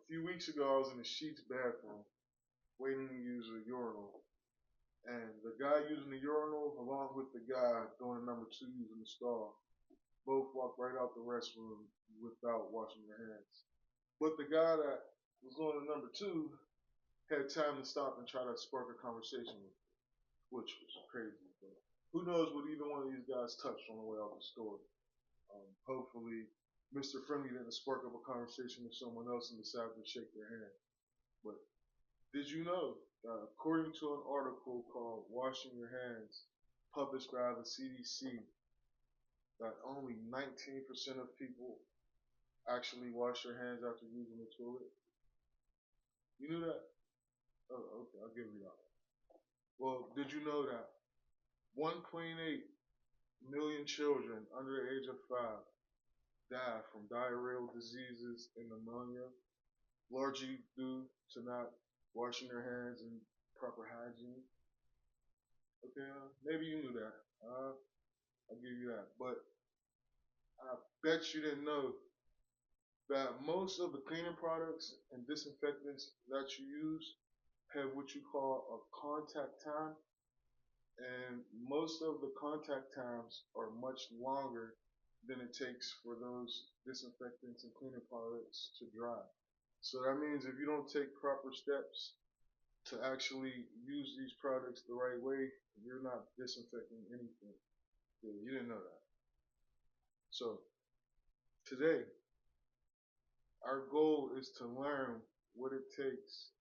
few weeks ago, I was in the Sheets bathroom waiting to use a urinal. And the guy using the urinal, along with the guy doing number two using the stall, both walked right out the restroom without washing their hands. But the guy that was going to number two had time to stop and try to spark a conversation with me, which was crazy. But who knows what either one of these guys touched on the way out the store. Hopefully, Mr. Friendly didn't spark up a conversation with someone else and decided to shake their hand. But did you know, according to an article called Washing Your Hands, published by the CDC, that only 19% of people actually wash their hands after using the toilet? You knew that? Oh, okay, I'll give you that. Well, did you know that 1.8 million children under the age of 5 die from diarrheal diseases and pneumonia, largely due to not washing their hands and proper hygiene? Okay, maybe you knew that. I'll give you that. But I bet you didn't know that most of the cleaning products and disinfectants that you use have what you call a contact time, and most of the contact times are much longer than it takes for those disinfectants and cleaning products to dry. So that means if you don't take proper steps to actually use these products the right way, you're not disinfecting anything. Yeah, you didn't know that. So today, our goal is to learn what it takes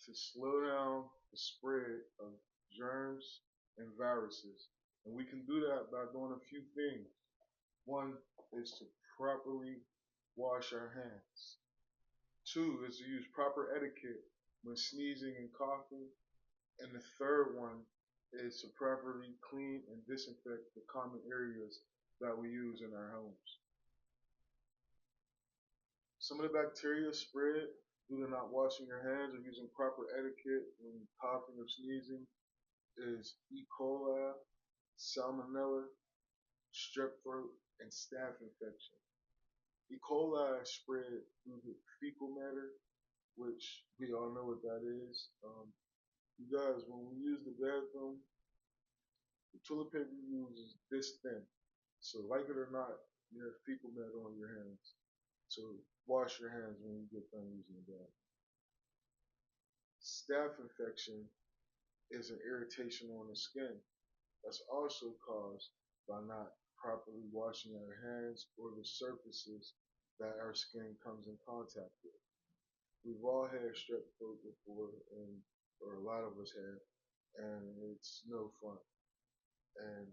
to slow down the spread of germs and viruses. And we can do that by doing a few things. One is to properly wash our hands. Two is to use proper etiquette when sneezing and coughing. And the third one is to properly clean and disinfect the common areas that we use in our homes. Some of the bacteria spread due to not washing your hands or using proper etiquette when coughing or sneezing is E. coli, salmonella, strep throat, and staph infection. E. coli spread through the fecal matter, which we all know what that is. You guys, when we use the bathroom, the toilet paper you use is this thin. So, like it or not, you have fecal matter on your hands. So, wash your hands when you get done using the bathroom. Staph infection is an irritation on the skin that's also caused by not properly washing our hands or the surfaces that our skin comes in contact with. We've all had strep throat before, or a lot of us have, and it's no fun. And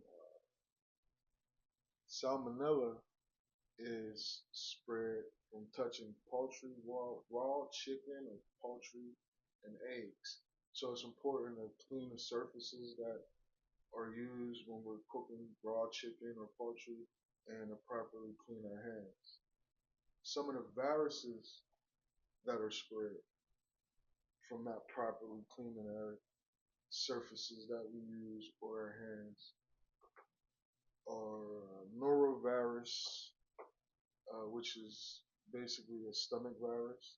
salmonella is spread from touching poultry, raw chicken, or poultry, and eggs. So it's important to clean the surfaces that are used when we're cooking raw chicken or poultry and to properly clean our hands. Some of the viruses that are spread from not properly cleaning our surfaces that we use or our hands are norovirus, which is basically a stomach virus,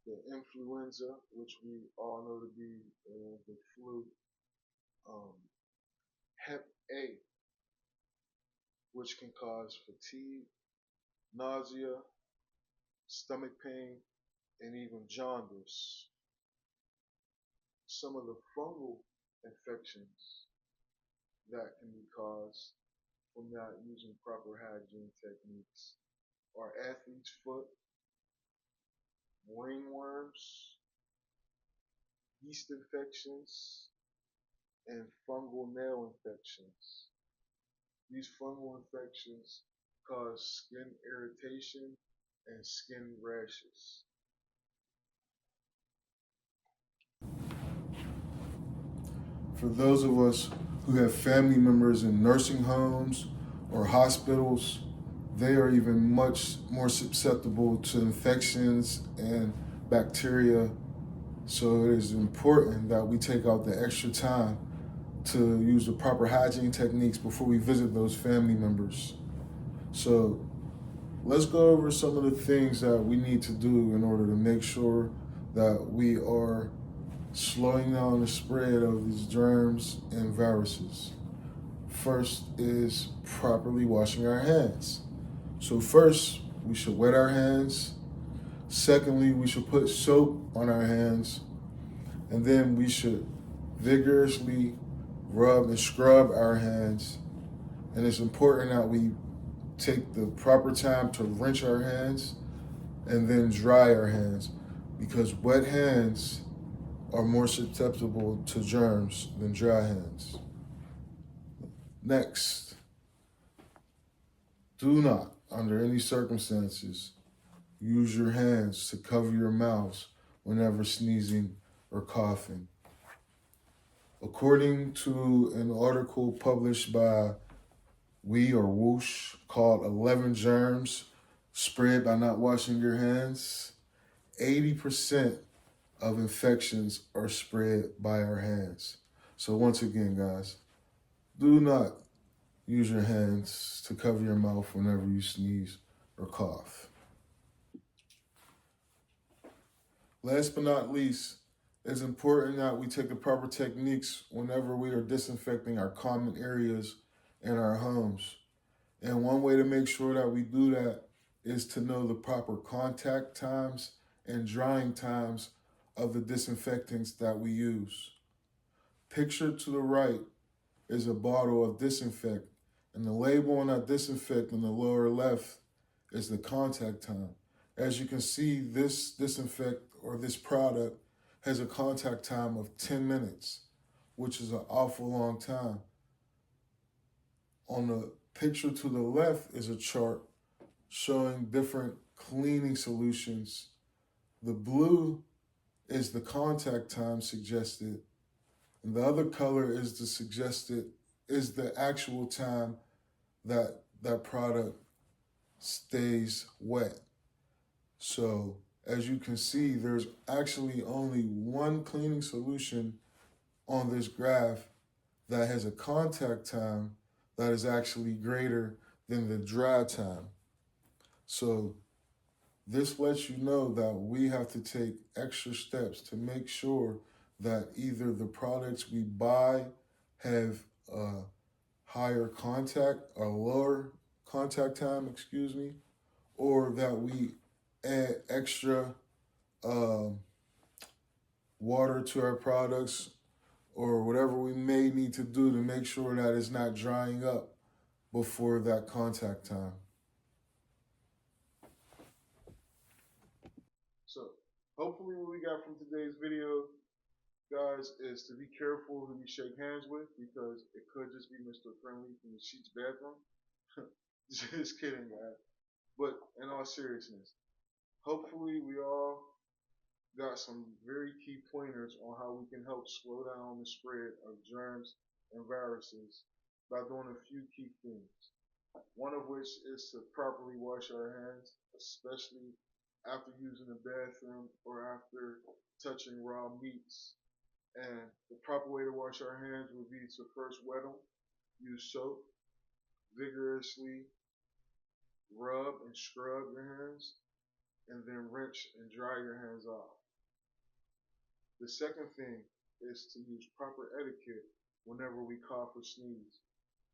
the influenza, which we all know to be the flu, um, Hep A, which can cause fatigue, nausea, stomach pain, and even jaundice. Some of the fungal infections that can be caused from not using proper hygiene techniques are athlete's foot, ringworms, yeast infections, and fungal nail infections. These fungal infections cause skin irritation and skin rashes. For those of us who have family members in nursing homes or hospitals, they are even much more susceptible to infections and bacteria. So it is important that we take out the extra time to use the proper hygiene techniques before we visit those family members. So let's go over some of the things that we need to do in order to make sure that we are slowing down the spread of these germs and viruses. First is properly washing our hands. So, first, we should wet our hands. Secondly, we should put soap on our hands. And then we should vigorously rub and scrub our hands. And it's important that we take the proper time to rinse our hands and then dry our hands, because wet hands are more susceptible to germs than dry hands. Next, do not, under any circumstances, use your hands to cover your mouths whenever sneezing or coughing. According to an article published by We or Whoosh called 11 Germs Spread by Not Washing Your Hands, 80% of infections are spread by our hands. So once again, guys, do not use your hands to cover your mouth whenever you sneeze or cough. Last but not least, it's important that we take the proper techniques whenever we are disinfecting our common areas in our homes. And one way to make sure that we do that is to know the proper contact times and drying times of the disinfectants that we use. Pictured to the right is a bottle of disinfect, and the label on that disinfect in the lower left is the contact time. As you can see, this disinfect or this product has a contact time of 10 minutes, which is an awful long time. On the picture to the left is a chart showing different cleaning solutions. The blue is the contact time suggested, and the other color is the actual time that that product stays wet. So as you can see, there's actually only one cleaning solution on this graph that has a contact time that is actually greater than the dry time. So this lets you know that we have to take extra steps to make sure that either the products we buy have a higher contact or lower contact time, or that we add extra um, water to our products or whatever we may need to do to make sure that it's not drying up before that contact time. So, hopefully, what we got from today's video, guys, is to be careful who you shake hands with, because it could just be Mr. Friendly from the Sheets bathroom. Just kidding, guys. But in all seriousness, hopefully, we all got some very key pointers on how we can help slow down the spread of germs and viruses by doing a few key things. One of which is to properly wash our hands, especially after using the bathroom or after touching raw meats. And the proper way to wash our hands would be to first wet them, use soap, vigorously rub and scrub your hands, and then rinse and dry your hands off. The second thing is to use proper etiquette whenever we cough or sneeze.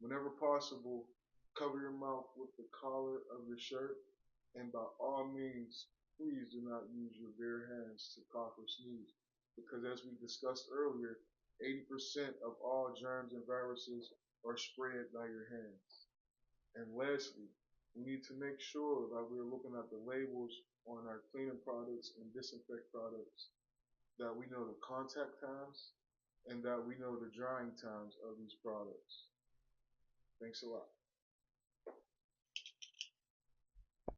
Whenever possible, cover your mouth with the collar of your shirt, and by all means, please do not use your bare hands to cough or sneeze, because as we discussed earlier, 80% of all germs and viruses are spread by your hands. And lastly, we need to make sure that we're looking at the labels on our cleaning products and disinfect products, that we know the contact times, and that we know the drying times of these products. Thanks a lot.